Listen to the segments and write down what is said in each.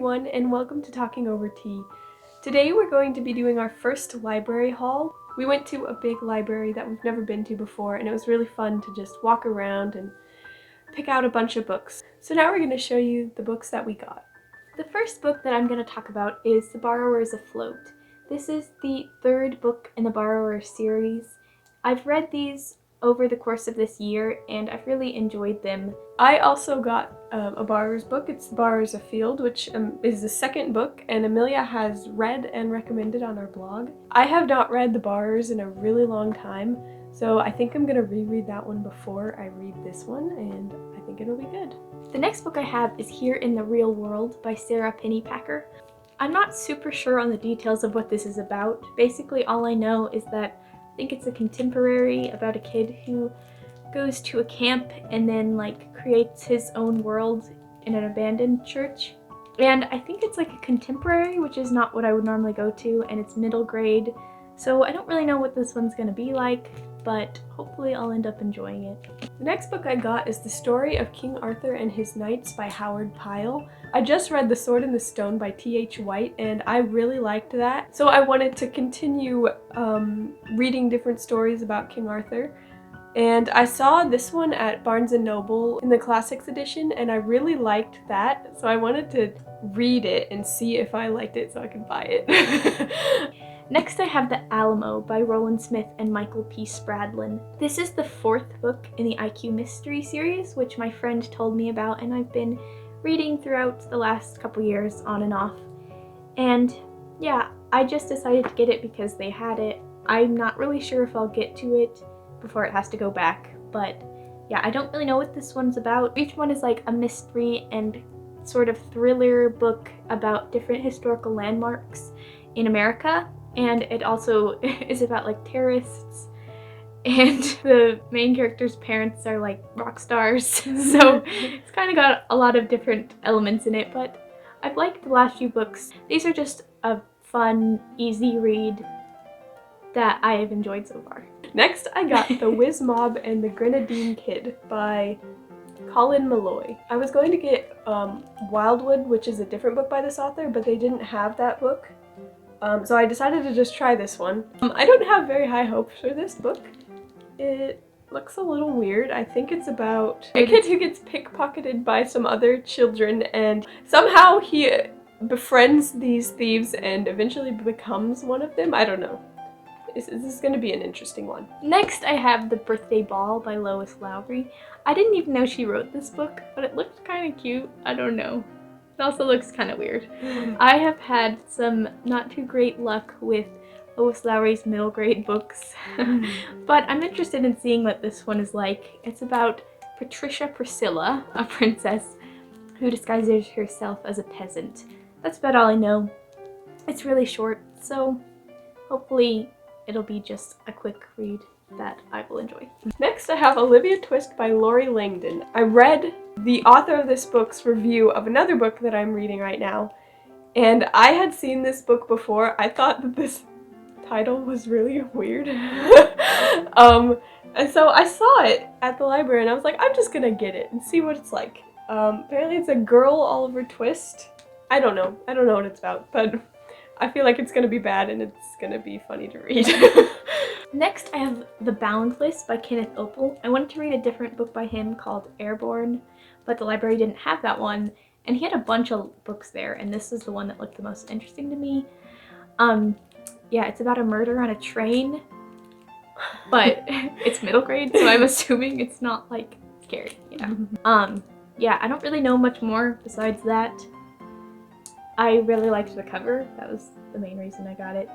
everyone, and welcome to Talking Over Tea. Today we're going to be doing our first library haul. We went to a big library that we've never been to before, and it was really fun to just walk around and pick out a bunch of books. So now we're going to show you the books that we got. The first book that I'm going to talk about is The Borrower's Afloat. This is the third book in the Borrower series. I've read these over the course of this year, and I've really enjoyed them. I also got a Borrower's book. It's The Borrower's Afield, which is the second book, and Amelia has read and recommended on our blog. I have not read The Borrowers in a really long time, so I think I'm going to reread that one before I read this one, and I think it'll be good. The next book I have is Here in the Real World by Sarah Pennypacker. I'm not super sure on the details of what this is about. Basically, all I know is that I think it's a contemporary about a kid who goes to a camp and then creates his own world in an abandoned church. And I think it's like a contemporary, which is not what I would normally go to, and it's middle grade. So I don't really know what this one's gonna be like, but hopefully I'll end up enjoying it. The next book I got is The Story of King Arthur and His Knights by Howard Pyle. I just read The Sword and the Stone by T.H. White, and I really liked that. So I wanted to continue reading different stories about King Arthur. And I saw this one at Barnes & Noble in the Classics edition, and I really liked that. So I wanted to read it and see if I liked it so I could buy it. Next I have The Alamo by Roland Smith and Michael P. Spradlin. This is the fourth book in the IQ Mystery series, which my friend told me about, and I've been reading throughout the last couple years on and off. And yeah, I just decided to get it because they had it. I'm not really sure if I'll get to it before it has to go back, but yeah, I don't really know what this one's about. Each one is like a mystery and sort of thriller book about different historical landmarks in America. And it also is about terrorists, and the main character's parents are rock stars, so it's kind of got a lot of different elements in it, but I've liked the last few books. These are just a fun, easy read that I have enjoyed so far. Next I got The Whiz Mob and the Grenadine Kid by Colin Malloy. I was going to get Wildwood, which is a different book by this author, but they didn't have that book. So I decided to just try this one. I don't have very high hopes for this book. It looks a little weird. I think it's about a kid who gets pickpocketed by some other children, and somehow he befriends these thieves and eventually becomes one of them. I don't know. This is going to be an interesting one. Next I have The Birthday Ball by Lois Lowry. I didn't even know she wrote this book, but it looked kind of cute. I don't know. It also looks kind of weird. I have had some not too great luck with Lois Lowry's middle grade books, but I'm interested in seeing what this one is like. It's about Patricia Priscilla, a princess who disguises herself as a peasant. That's about all I know. It's really short, so hopefully it'll be just a quick read that I will enjoy. Next I have Olivia Twist by Lori Langdon. I read the author of this book's review of another book that I'm reading right now, and I had seen this book before. I thought that this title was really weird. And so I saw it at the library and I was like, I'm just gonna get it and see what it's like. Apparently it's a girl Oliver Twist. I don't know what it's about, but I feel like it's gonna be bad and it's gonna be funny to read. Next I have The Boundless by Kenneth Opel. I wanted to read a different book by him called Airborne, but the library didn't have that one, and he had a bunch of books there, and this is the one that looked the most interesting to me. Yeah, it's about a murder on a train, but it's middle grade, so I'm assuming it's not scary, yeah, I don't really know much more besides that. I really liked the cover. That was the main reason I got it.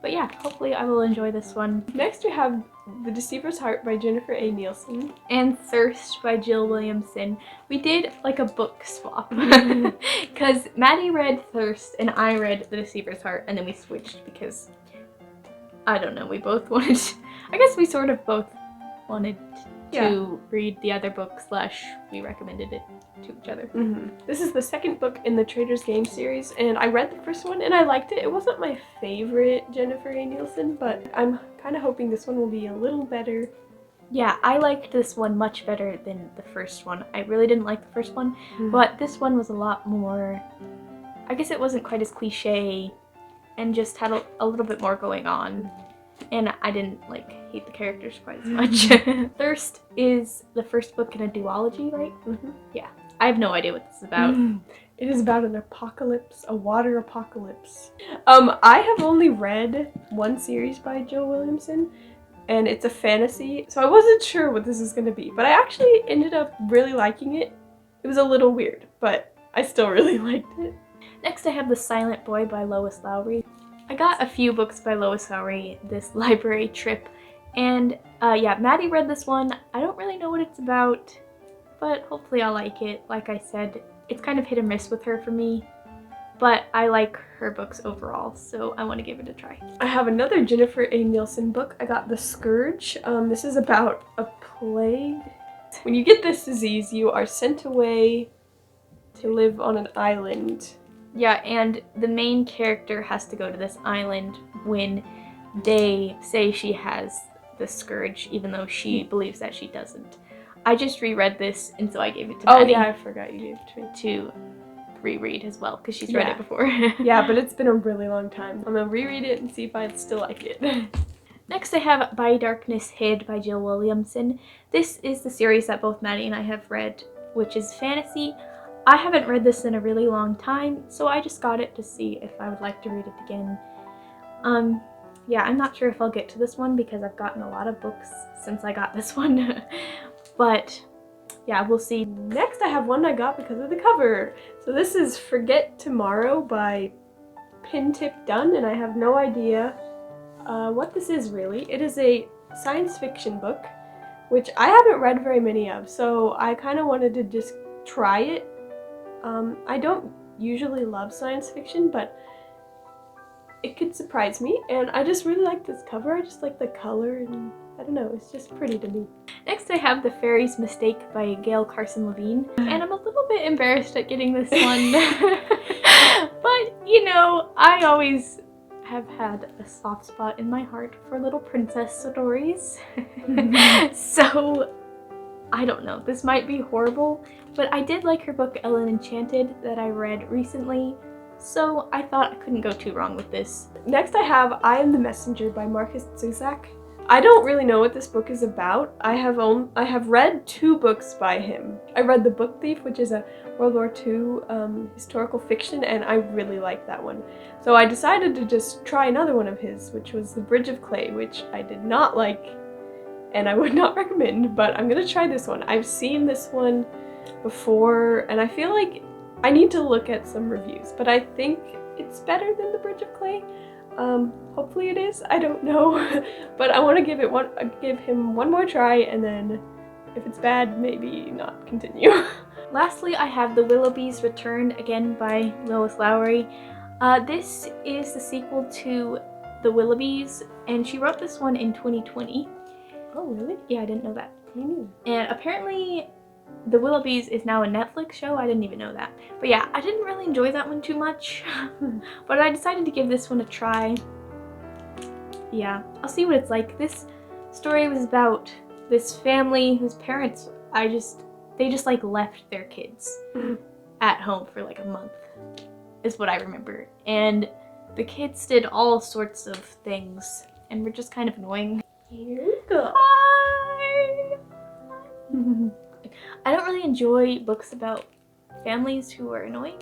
But yeah, hopefully I will enjoy this one. Next we have The Deceiver's Heart by Jennifer A. Nielsen. And Thirst by Jill Williamson. We did a book swap because Maddie read Thirst and I read The Deceiver's Heart, and then we switched because, I don't know, we both wanted, I guess we sort of both wanted to read the other book / we recommended it to each other. This is the second book in the Trader's Game series, and I read the first one and I liked it. It wasn't my favorite Jennifer A. Nielsen, but I'm kind of hoping this one will be a little better. Yeah, I liked this one much better than the first one. I really didn't like the first one, but this one was a lot more, I guess it wasn't quite as cliche and just had a little bit more going on. And I didn't like hate the characters quite as much. Thirst is the first book in a duology, right? Mm-hmm. Yeah. I have no idea what this is about. It is about an apocalypse, a water apocalypse. I have only read one series by Joe Williamson, and it's a fantasy, so I wasn't sure what this is going to be, but I actually ended up really liking it. It was a little weird, but I still really liked it. Next I have The Silent Boy by Lois Lowry. I got a few books by Lois Lowry this library trip, and yeah, Maddie read this one. I don't really know what it's about, but hopefully I'll like it. Like I said, it's kind of hit or miss with her for me, but I like her books overall, so I want to give it a try. I have another Jennifer A. Nielsen book. I got The Scourge. This is about a plague. When you get this disease, you are sent away to live on an island. Yeah, and the main character has to go to this island when they say she has the scourge, even though she believes that she doesn't. I just reread this, and so I gave it to Maddie. Oh yeah, I forgot you gave it to me. To reread as well, because she's read it before. Yeah, but it's been a really long time. I'm gonna reread it and see if I still like it. Next I have By Darkness Hid by Jill Williamson. This is the series that both Maddie and I have read, which is fantasy. I haven't read this in a really long time, so I just got it to see if I would like to read it again. Yeah, I'm not sure if I'll get to this one because I've gotten a lot of books since I got this one. But yeah, we'll see. Next I have one I got because of the cover. So this is Forget Tomorrow by Pintip Dunn, and I have no idea what this is really. It is a science fiction book, which I haven't read very many of, so I kind of wanted to just try it. I don't usually love science fiction, but it could surprise me, and I just really like this cover. I just like the color, and I don't know, it's just pretty to me. Next I have The Fairy's Mistake by Gail Carson Levine, and I'm a little bit embarrassed at getting this one. But, you know, I always have had a soft spot in my heart for little princess stories. So, I don't know, this might be horrible, but I did like her book Ellen Enchanted that I read recently, so I thought I couldn't go too wrong with this. Next I have I Am the Messenger by Marcus Zusak. I don't really know what this book is about. I have read 2 books by him. I read The Book Thief, which is a World War II historical fiction, and I really liked that one. So I decided to just try another one of his, which was The Bridge of Clay, which I did not like and I would not recommend, but I'm gonna try this one. I've seen this one before, and I feel like I need to look at some reviews, but I think it's better than The Bridge of Clay. Hopefully it is, I don't know. But I want to give him one more try, and then if it's bad, maybe not continue. Lastly, I have The Willoughbys Return, again by Lois Lowry. This is the sequel to The Willoughbys, and she wrote this one in 2020. Oh, really? Yeah, I didn't know that. Me neither. And apparently The Willoughbys is now a Netflix show. I didn't even know that. But yeah, I didn't really enjoy that one too much. But I decided to give this one a try. Yeah, I'll see what it's like. This story was about this family whose parents, they just like left their kids at home for like a month, is what I remember. And the kids did all sorts of things and were just kind of annoying. Here we go. Hi. I don't really enjoy books about families who are annoying,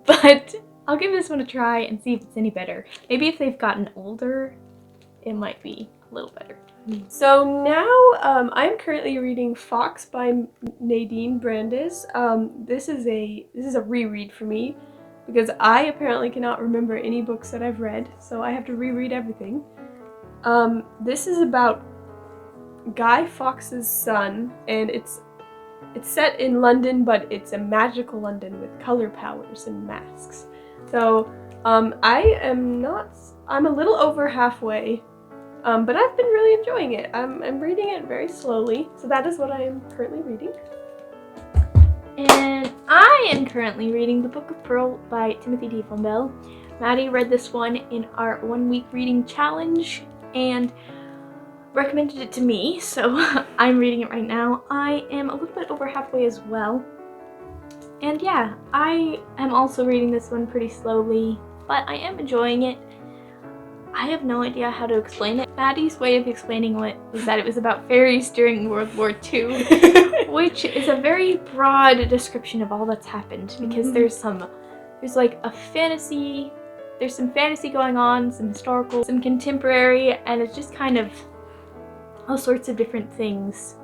but I'll give this one a try and see if it's any better. Maybe if they've gotten older, it might be a little better. So now I'm currently reading Fox by Nadine Brandes. This is a reread for me because I apparently cannot remember any books that I've read, so I have to reread everything. This is about Guy Fawkes' son, and it's set in London, but it's a magical London with color powers and masks. So I'm a little over halfway, but I've been really enjoying it. I'm reading it very slowly, so that is what I am currently reading. And I am currently reading The Book of Pearl by Timothy D. Fombelle. Maddie read this one in our 1-week reading challenge and recommended it to me, so I'm reading it right now. I am a little bit over halfway as well. And yeah, I am also reading this one pretty slowly, but I am enjoying it. I have no idea how to explain it. Maddie's way of explaining it was that it was about fairies during World War II, which is a very broad description of all that's happened, because there's some fantasy going on, some historical, some contemporary, and it's just kind of all sorts of different things.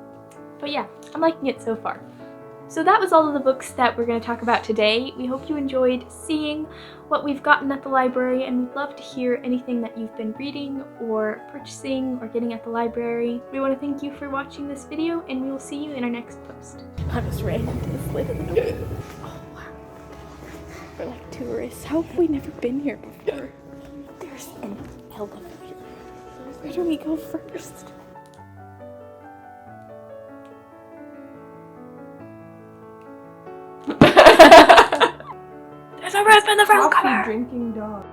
But yeah, I'm liking it so far. So that was all of the books that we're going to talk about today. We hope you enjoyed seeing what we've gotten at the library, and we'd love to hear anything that you've been reading or purchasing or getting at the library. We want to thank you for watching this video, and we will see you in our next post. I just ran into this lid of the door. Oh wow. We're like tourists. How have we never been here before? There's an elevator. Where do we go first? There's a rip in the front cover! Drinking dog.